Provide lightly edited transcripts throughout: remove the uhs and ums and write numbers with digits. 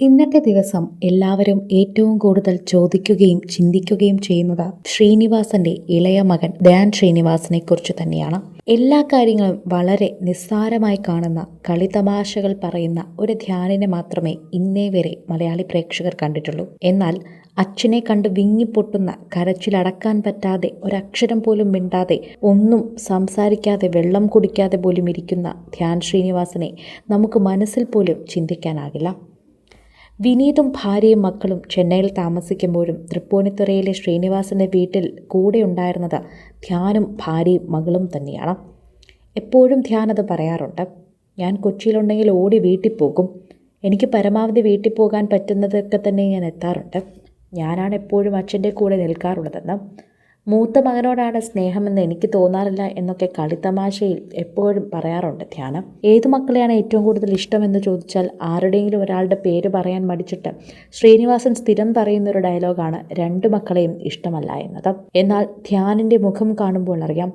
ഇന്നത്തെ ദിവസം എല്ലാവരും ഏറ്റവും കൂടുതൽ ചോദിക്കുകയും ചിന്തിക്കുകയും ചെയ്യുന്നത് ശ്രീനിവാസന്റെ ഇളയ മകൻ ധ്യാൻ ശ്രീനിവാസനെ കുറിച്ച് തന്നെയാണ്. എല്ലാ കാര്യങ്ങളും വളരെ നിസ്സാരമായി കാണുന്ന കളിതമാശകൾ പറയുന്ന ഒരു ധ്യാനിനെ മാത്രമേ ഇന്നേ വരെ മലയാളി പ്രേക്ഷകർ കണ്ടിട്ടുള്ളൂ. എന്നാൽ അച്ഛനെ കണ്ട് വിങ്ങിപ്പൊട്ടുന്ന, കരച്ചിലടക്കാൻ പറ്റാതെ, ഒരക്ഷരം പോലും മിണ്ടാതെ, ഒന്നും സംസാരിക്കാതെ, വെള്ളം കുടിക്കാതെ പോലും ഇരിക്കുന്ന ധ്യാൻ ശ്രീനിവാസനെ നമുക്ക് മനസ്സിൽ പോലും ചിന്തിക്കാനാകില്ല. വിനീതും ഭാര്യയും മക്കളും ചെന്നൈയിൽ താമസിക്കുമ്പോഴും തൃപ്പൂണിത്തുറയിലെ ശ്രീനിവാസന്റെ വീട്ടിൽ കൂടെ ഉണ്ടായിരുന്നത് ധ്യാനും ഭാര്യയും മകളും തന്നെയാണ്. എപ്പോഴും ധ്യാൻ അത് പറയാറുണ്ട്. ഞാൻ കൊച്ചിയിലുണ്ടെങ്കിൽ ഓടി വീട്ടിൽ പോകും. എനിക്ക് പരമാവധി വീട്ടിൽ പോകാൻ പറ്റുന്നതൊക്കെ തന്നെ ഞാൻ എത്താറുണ്ട്. ഞാനാണ് എപ്പോഴും അച്ഛൻ്റെ കൂടെ നിൽക്കാറുള്ളതെന്ന്. മൂത്ത മകനോടാണ് സ്നേഹമെന്ന് എനിക്ക് തോന്നാറില്ല എന്നൊക്കെ കളിത്തമാശയിൽ എപ്പോഴും പറയാറുണ്ട് ധ്യാനം. ഏതു മക്കളെയാണ് ഏറ്റവും കൂടുതൽ ഇഷ്ടമെന്ന് ചോദിച്ചാൽ ആരുടെയെങ്കിലും ഒരാളുടെ പേര് പറയാൻ മടിച്ചിട്ട് ശ്രീനിവാസൻ സ്ഥിരം പറയുന്നൊരു ഡയലോഗാണ് രണ്ടു മക്കളെയും ഇഷ്ടമല്ല എന്നത്. എന്നാൽ ധ്യാനിൻ്റെ മുഖം കാണുമ്പോൾ അറിയാം,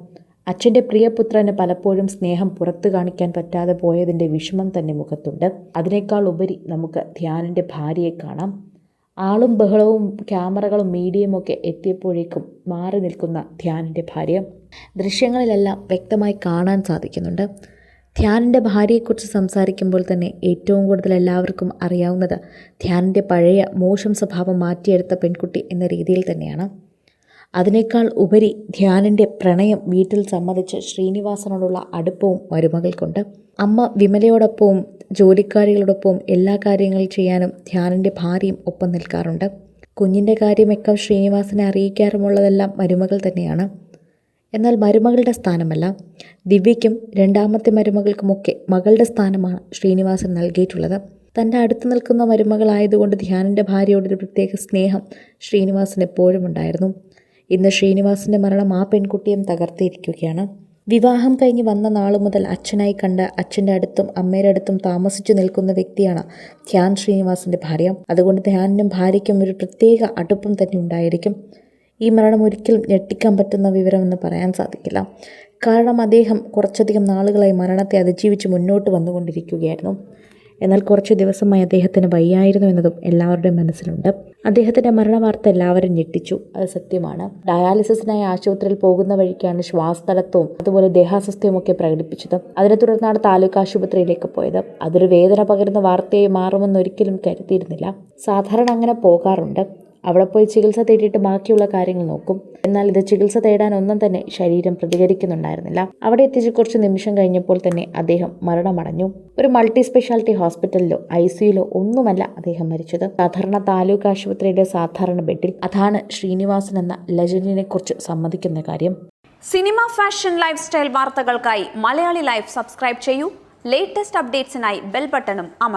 അച്ഛൻ്റെ പ്രിയപുത്രന് പലപ്പോഴും സ്നേഹം പുറത്തു കാണിക്കാൻ പറ്റാതെ പോയതിൻ്റെ വിഷമം തന്നെ മുഖത്തുണ്ട്. അതിനേക്കാൾ ഉപരി നമുക്ക് ധ്യാനിൻ്റെ ഭാര്യയെ കാണാം. ആളും ബഹളവും ക്യാമറകളും മീഡിയയും ഒക്കെ എത്തിയപ്പോഴേക്കും മാറി നിൽക്കുന്ന ധ്യാനിൻ്റെ ഭാര്യ ദൃശ്യങ്ങളിലെല്ലാം വ്യക്തമായി കാണാൻ സാധിക്കുന്നുണ്ട്. ധ്യാനിൻ്റെ ഭാര്യയെക്കുറിച്ച് സംസാരിക്കുമ്പോൾ തന്നെ ഏറ്റവും കൂടുതൽ എല്ലാവർക്കും അറിയാവുന്നത് ധ്യാനിൻ്റെ പഴയ മോശം സ്വഭാവം മാറ്റിയെടുത്ത പെൺകുട്ടി എന്ന രീതിയിൽ തന്നെയാണ്. അതിനേക്കാൾ ഉപരി ധ്യാനിൻ്റെ പ്രണയം വീട്ടിൽ സമ്മതിച്ച് ശ്രീനിവാസനോടുള്ള അടുപ്പവും മരുമകൾക്കുണ്ട്. അമ്മ വിമലയോടൊപ്പവും ജോലിക്കാരികളോടൊപ്പവും എല്ലാ കാര്യങ്ങളും ചെയ്യാനും ധ്യാനിൻ്റെ ഭാര്യയും ഒപ്പം നിൽക്കാറുണ്ട്. കുഞ്ഞിൻ്റെ കാര്യമൊക്കെ ശ്രീനിവാസനെ അറിയിക്കാറുമുള്ളതെല്ലാം മരുമകൾ തന്നെയാണ്. എന്നാൽ മരുമകളുടെ സ്ഥാനമല്ല, ദിവ്യയ്ക്കും രണ്ടാമത്തെ മരുമകൾക്കുമൊക്കെ മകളുടെ സ്ഥാനമാണ് ശ്രീനിവാസൻ നൽകിയിട്ടുള്ളത്. തൻ്റെ അടുത്ത് നിൽക്കുന്ന മരുമകളായതുകൊണ്ട് ധ്യാനിൻ്റെ ഭാര്യയോടൊരു പ്രത്യേക സ്നേഹം ശ്രീനിവാസൻ എപ്പോഴും ഉണ്ടായിരുന്നു. ഇന്ന് ശ്രീനിവാസൻ്റെ മരണം ആ പെൺകുട്ടിയും തകർത്തിരിക്കുകയാണ്. വിവാഹം കഴിഞ്ഞ് വന്ന നാളു മുതൽ അച്ഛനായി കണ്ട് അച്ഛൻ്റെ അടുത്തും അമ്മയുടെ അടുത്തും താമസിച്ചു നിൽക്കുന്ന വ്യക്തിയാണ് ധ്യാൻ ശ്രീനിവാസൻ്റെ ഭാര്യ. അതുകൊണ്ട് ധ്യാനിനും ഭാര്യയ്ക്കും ഒരു പ്രത്യേക അടുപ്പം തന്നെ ഉണ്ടായിരിക്കും. ഈ മരണം ഒരിക്കലും ഞെട്ടിക്കാൻ പറ്റുന്ന വിവരമെന്ന് പറയാൻ സാധിക്കില്ല. കാരണം അദ്ദേഹം കുറച്ചധികം നാളുകളായി മരണത്തെ അതിജീവിച്ച് മുന്നോട്ട് വന്നുകൊണ്ടിരിക്കുകയായിരുന്നു. എന്നാൽ കുറച്ച് ദിവസമായി അദ്ദേഹത്തിന് വയ്യായിരുന്നു എന്നതും എല്ലാവരുടെയും മനസ്സിലുണ്ട്. അദ്ദേഹത്തിൻ്റെ മരണവാർത്ത എല്ലാവരും ഞെട്ടിച്ചു, അത് സത്യമാണ്. ഡയാലിസിസിനായി ആശുപത്രിയിൽ പോകുന്ന വഴിക്കാണ് ശ്വാസതടസ്സവും അതുപോലെ ദേഹാസ്വസ്ഥയും ഒക്കെ പ്രകടിപ്പിച്ചത്. അതിനെ തുടർന്നാണ് താലൂക്ക് ആശുപത്രിയിലേക്ക് പോയത്. അതൊരു വേദന പകരുന്ന വാർത്തയായി മാറുമെന്ന് ഒരിക്കലും കരുതിയിരുന്നില്ല. സാധാരണ അങ്ങനെ പോകാറുണ്ട്. അവിടെ പോയി ചികിത്സ തേടിയിട്ട് ബാക്കിയുള്ള കാര്യങ്ങൾ നോക്കും. എന്നാൽ ഇത് ചികിത്സ തേടാൻ ഒന്നും തന്നെ ശരീരം പ്രതികരിക്കുന്നുണ്ടായിരുന്നില്ല. അവിടെ എത്തിച്ച് കുറച്ച് നിമിഷം കഴിഞ്ഞപ്പോൾ തന്നെ അദ്ദേഹം മരണമടഞ്ഞു. ഒരു മൾട്ടി സ്പെഷ്യാലിറ്റി ഹോസ്പിറ്റലിലോ ICUയിലോ ഒന്നുമല്ല അദ്ദേഹം മരിച്ചത്. സാധാരണ താലൂക്ക് ആശുപത്രിയുടെ സാധാരണ ബെഡിൽ. അതാണ് ശ്രീനിവാസൻ എന്ന ലെജൻഡിനെ കുറിച്ച് സമ്മതിക്കുന്ന കാര്യം. സിനിമ, ഫാഷൻ, ലൈഫ് സ്റ്റൈൽ വാർത്തകൾക്കായി മലയാളി ലൈഫ് സബ്സ്ക്രൈബ് ചെയ്യൂ. ലേറ്റസ്റ്റ് അപ്ഡേറ്റ്സിനായി ബെൽ ബട്ടണും അമർത്തുക.